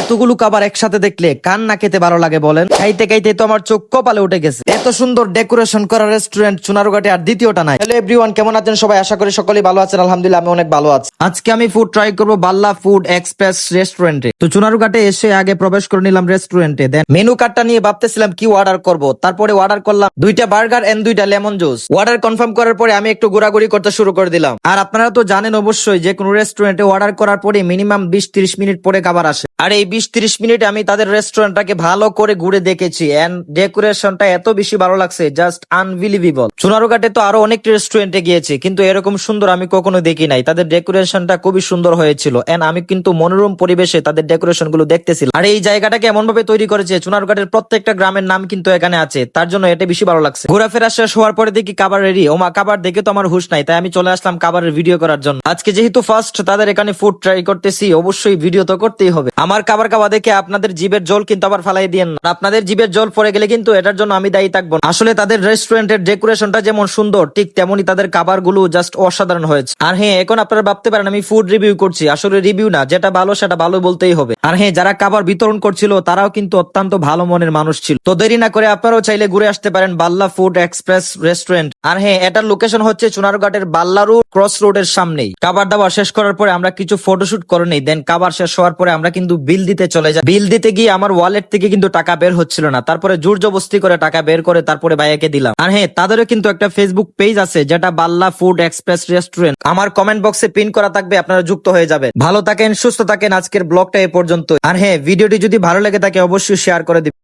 এতগুলো খাবার একসাথে দেখলে কান না খেতে ভালো লাগে বলেন? খাইতে খাইতে তো আমার চোখ কপালে উঠে গেছে। এত সুন্দর ডেকোরেশন করা রেস্টুরেন্ট চুনারুঘাটে আর দ্বিতীয়টা নাই। হ্যালো এভরিওয়ান, কেমন আছেন সবাই? আশা করি সকলেই ভালো আছেন। আলহামদুলিল্লাহ আমি অনেক ভালো আছি। আজকে আমি ফুড ট্রাই করব বাল্লা ফুড এক্সপ্রেস রেস্টুরেন্টে। তো চুনারুঘাটে এসে আগে প্রবেশ করে নিলাম রেস্টুরেন্টে। দেন মেনু কার্ডটা নিয়ে ভাবতেছিলাম কি অর্ডার করব। তারপরে অর্ডার করলাম 2টা বার্গার এন্ড 2টা লেমন জুস। অর্ডার কনফার্ম করার পরে আমি একটু ঘোরাঘুরি করতে শুরু করে দিলাম। আর আপনারা তো জানেন অবশ্যই যে কোনো রেস্টুরেন্টে অর্ডার করার পরে মিনিমাম 20-30 মিনিট পরে খাবার আসে। আর এই 20-30 মিনিট আমি তাদের রেস্টুরেন্টটাকে ভালো করে ঘুরে দেখেছি এন্ড ডেকোরেশনটা এত বেশি ভালো লাগছে, জাস্ট আনবিলিভেবল। চুনারুঘাটে তো আরো অনেক রেস্টুরেন্টে গিয়েছি, কিন্তু এরকম সুন্দর আমি কখনো দেখি নাই। তাদের ডেকোরেশনটা খুবই সুন্দর হয়েছিল এন্ড আমি কিন্তু মনোরম পরিবেশে তাদের ডেকোরেশন গুলো দেখতেছিলাম। আর এই জায়গাটাকে এমন ভাবে তৈরি করেছে, চুনারুঘাটের প্রত্যেকটা গ্রামের নাম কিন্তু এখানে আছে, তার জন্য এটা বেশি ভালো লাগছে। ঘোরাফেরা শেষ হওয়ার পরে দেখি খাবার রেডি। ওমা, খাবার দেখে তো আমার হুশ নাই, তাই আমি চলে আসলাম খাবারের ভিডিও করার জন্য। আজকে যেহেতু ফার্স্ট তাদের এখানে ফুড ট্রাই করতেছি, অবশ্যই ভিডিও তো করতেই হবে। আমার খাবার খাওয়া দেখে আপনাদের জিভের জল কিন্তু আবার ফালাই দিয়েন না। আপনাদের জিভের জল পড়ে গেলে কিন্তু এটার জন্য আমি দায়ী থাকবো না। আসলে তাদের রেস্টুরেন্টের ডেকোরেশনটা যেমন সুন্দর, ঠিক তেমনি তাদের খাবার গুলো জাস্ট অসাধারণ হয়েছে। আর হ্যাঁ, এখন আপনারা ভাবতে পারেন আমি ফুড রিভিউ করছি, আসলে রিভিউ না, যেটা ভালো সেটা ভালো বলতেই হবে। আর হ্যাঁ, যারা খাবার বিতরণ করছিল তারাও কিন্তু অত্যন্ত ভালো মনের মানুষ ছিল। তো দেরি না করে আপনারাও চাইলে ঘুরে আসতে পারেন বাল্লা ফুড এক্সপ্রেস রেস্টুরেন্ট। আর হ্যাঁ, এটার লোকেশন হচ্ছে চুনারুঘাটের বাল্লারু ক্রস রোডের সামনেই। খাবার দাবার শেষ করার পরে আমরা কিছু ফটোশুট করে নেই। দেন খাবার শেষ হওয়ার পরে আমরা কিন্তু বিল দিতে চলে যাই। বিল দিতে গিয়ে আমার ওয়ালেট থেকে কিন্তু টাকা বের হচ্ছিল না, তারপরে জোর জবস্তি করে টাকা বের করে তারপরে ভাইয়াকে দিলাম। আর হ্যাঁ, তাদেরও কিন্তু একটা ফেসবুক পেজ আছে যেটা বাল্লা ফুড এক্সপ্রেস রেস্টুরেন্ট। আমার কমেন্ট বক্সে পিন করা থাকবে, আপনারা যুক্ত হয়ে যাবেন। ভালো থাকেন, সুস্থ থাকেন। আজকের ব্লগটা এ পর্যন্ত। আর হ্যাঁ, ভিডিওটি যদি ভালো লেগে থাকে অবশ্যই শেয়ার করে দিবেন।